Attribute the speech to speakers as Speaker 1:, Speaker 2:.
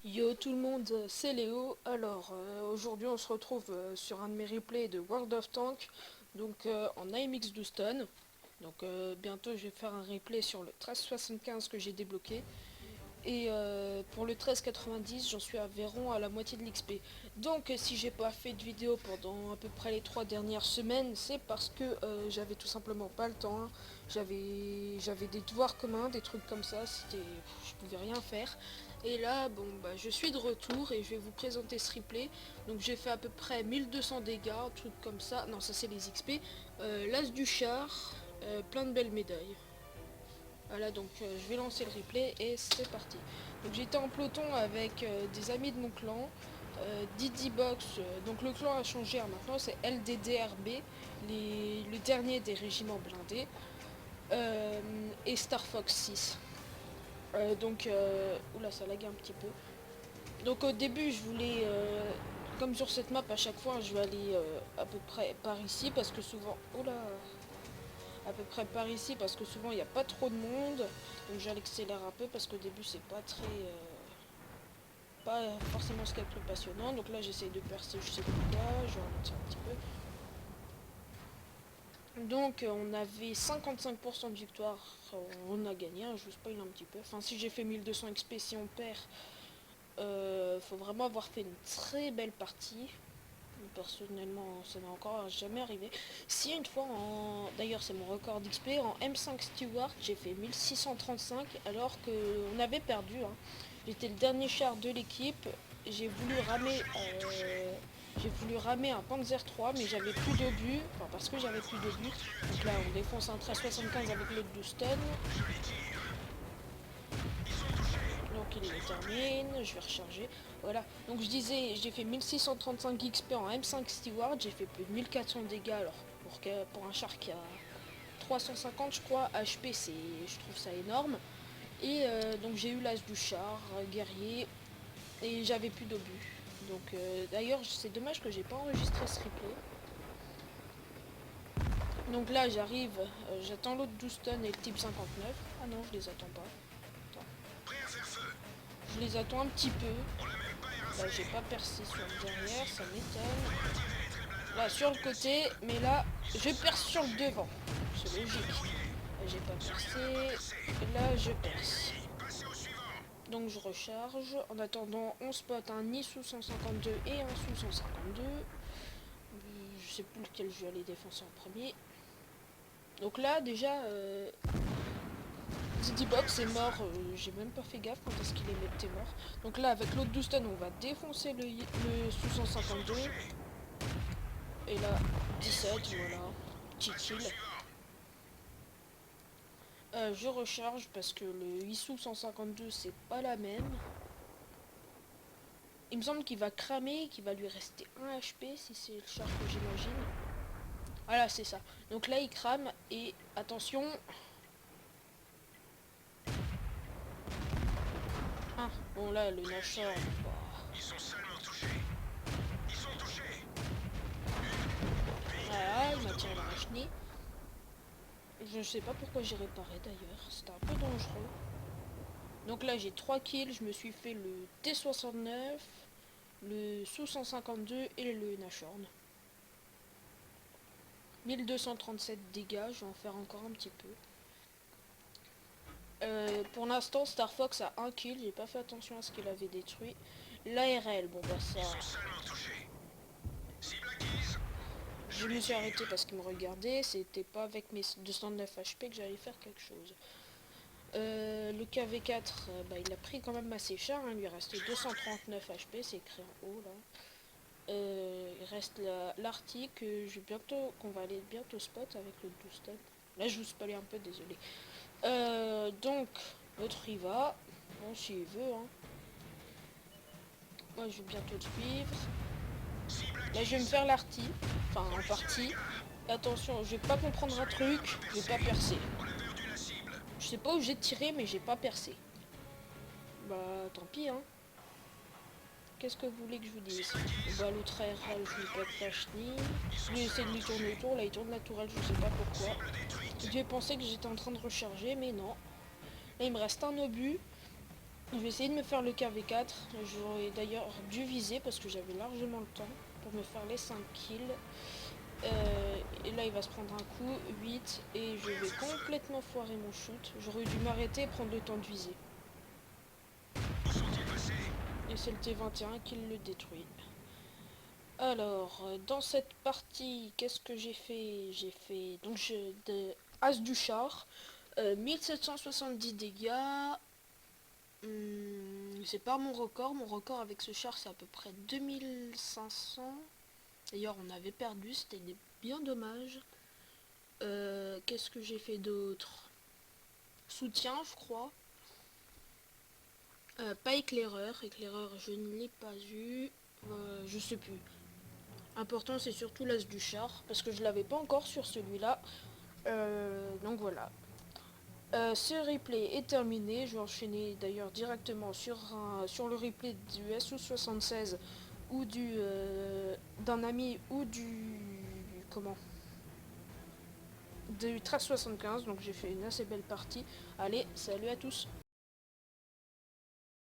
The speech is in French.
Speaker 1: Yo tout le monde, c'est Léo. Alors aujourd'hui on se retrouve sur un de mes replays de World of Tanks, donc en AMX Houston. Donc bientôt je vais faire un replay sur le 1375 que j'ai débloqué. Et pour le 1390 j'en suis à la moitié de l'XP. Donc si j'ai pas fait de vidéo pendant à peu près les 3 dernières semaines, c'est parce que j'avais tout simplement pas le temps, hein. J'avais des devoirs communs, des trucs comme ça, je pouvais rien faire. Et là bon bah je suis de retour et je vais vous présenter ce replay. Donc j'ai fait à peu près 1200 dégâts, un truc comme ça. Non, ça c'est les XP. L'as du char, plein de belles médailles. Voilà, donc je vais lancer le replay et c'est parti. Donc j'étais en peloton avec des amis de mon clan, Didi Box, donc le clan a changé, hein, maintenant c'est LDDRB, le dernier des régiments blindés, et Star Fox 6. Oula, ça lag un petit peu. Donc au début je voulais, comme sur cette map à chaque fois, je vais aller à peu près par ici parce que souvent, oula, à peu près par ici parce que souvent il n'y a pas trop de monde. Donc j'accélère un peu parce qu'au début c'est pas très pas forcément ce qu'il y a de plus passionnant. Donc là j'essaye de percer, je sais plus quoi, je vais ralentir un petit peu. Donc on avait 55% de victoire, on a gagné, hein, je vous spoil un petit peu. Enfin si j'ai fait 1200 XP, si on perd, faut vraiment avoir fait une très belle partie. Personnellement, ça n'est encore jamais arrivé. Si une fois, d'ailleurs c'est mon record d'XP, en M5 Stewart, j'ai fait 1635 alors qu'on avait perdu, hein. J'étais le dernier char de l'équipe. J'ai voulu ramer, j'ai voulu ramer un Panzer 3, mais j'avais plus d'obus, enfin parce que j'avais plus d'obus. Donc là, on défonce un 1375 avec le Houston. Donc il le termine, je vais recharger. Voilà, donc je disais, j'ai fait 1635 XP en M5 Steward, j'ai fait plus de 1400 dégâts, alors pour un char qui a 350 je crois, HP, je trouve ça énorme. Et donc j'ai eu l'as du char, guerrier, et j'avais plus d'obus. Donc d'ailleurs c'est dommage que j'ai pas enregistré ce replay. Donc là j'arrive, j'attends l'autre Houston et le type 59. Ah non, je les attends pas. Attends. Je les attends un petit peu. Là j'ai pas percé sur le derrière, ça m'étonne. Là sur le côté, mais là je perce sur le devant. C'est logique. Là j'ai pas percé. Et là je perce. Donc je recharge. En attendant, on spot un ISU 152 et un SU 152. Je sais plus lequel je vais aller défoncer en premier. Donc là déjà, Didi Box est mort. J'ai même pas fait gaffe quand est-ce qu'il était mort. Donc là avec l'autre Houston, on va défoncer le SU 152. Et là, 17, voilà. Petit kill. Je recharge parce que le ISU 152 c'est pas la même. Il me semble qu'il va cramer, qu'il va lui rester 1 HP si c'est le char que j'imagine. Voilà, c'est ça. Donc là il crame et attention. Ah, bon là le Nashor. Voilà, il m'a tiré la rachenée. Je sais pas pourquoi j'ai réparé d'ailleurs. C'était un peu dangereux. Donc là j'ai 3 kills. Je me suis fait le T69, le Sou 152 et le Nashorn. 1237 dégâts, je vais en faire encore un petit peu. Pour l'instant, Star Fox a un kill, j'ai pas fait attention à ce qu'il avait détruit. L'ARL, bon bah ça... Je me suis arrêté parce qu'il me regardait, c'était pas avec mes 209 HP que j'allais faire quelque chose. Le KV4, bah, il a pris quand même assez cher, hein, il lui reste 239 HP, c'est écrit en haut là. Il reste l'Arctique, qu'on va aller bientôt spot avec le Houston. Là je vous spoil un peu, désolé. Donc, l'autre il va. Bon, s'il veut, hein. Moi, je vais bientôt le suivre. Là, je vais me faire l'arty. Enfin, en partie. Attention, je vais pas comprendre un truc. Je vais pas percer. Je sais pas où j'ai tiré, mais j'ai pas percé. Bah, tant pis, hein. Qu'est-ce que vous voulez que je vous dise? Bah, l'autre RL, je lui pète la chenille. Lui, essaie de lui tourner autour. Là, il tourne la tourelle, je sais pas pourquoi. Je devais penser que j'étais en train de recharger, mais non. Là, il me reste un obus. Je vais essayer de me faire le KV4. J'aurais d'ailleurs dû viser parce que j'avais largement le temps pour me faire les 5 kills. Et là il va se prendre un coup, 8, et je vais complètement foirer mon shoot. J'aurais dû m'arrêter et prendre le temps de viser. Et c'est le T21 qui le détruit. Alors, dans cette partie, qu'est-ce que j'ai fait? J'ai fait donc de As du char, 1770 dégâts. C'est pas mon record. Mon record avec ce char, c'est à peu près 2500. D'ailleurs, on avait perdu, c'était bien dommage. Qu'est-ce que j'ai fait d'autre? Soutien, je crois. Pas éclaireur. Éclaireur, je ne l'ai pas eu. Je sais plus. Important, c'est surtout l'as du char, parce que je l'avais pas encore sur celui-là. Donc voilà. Ce replay est terminé. Je vais enchaîner d'ailleurs directement sur le replay du SU-76 ou d'un ami ou du 1375. Donc j'ai fait une assez belle partie. Allez, salut à tous.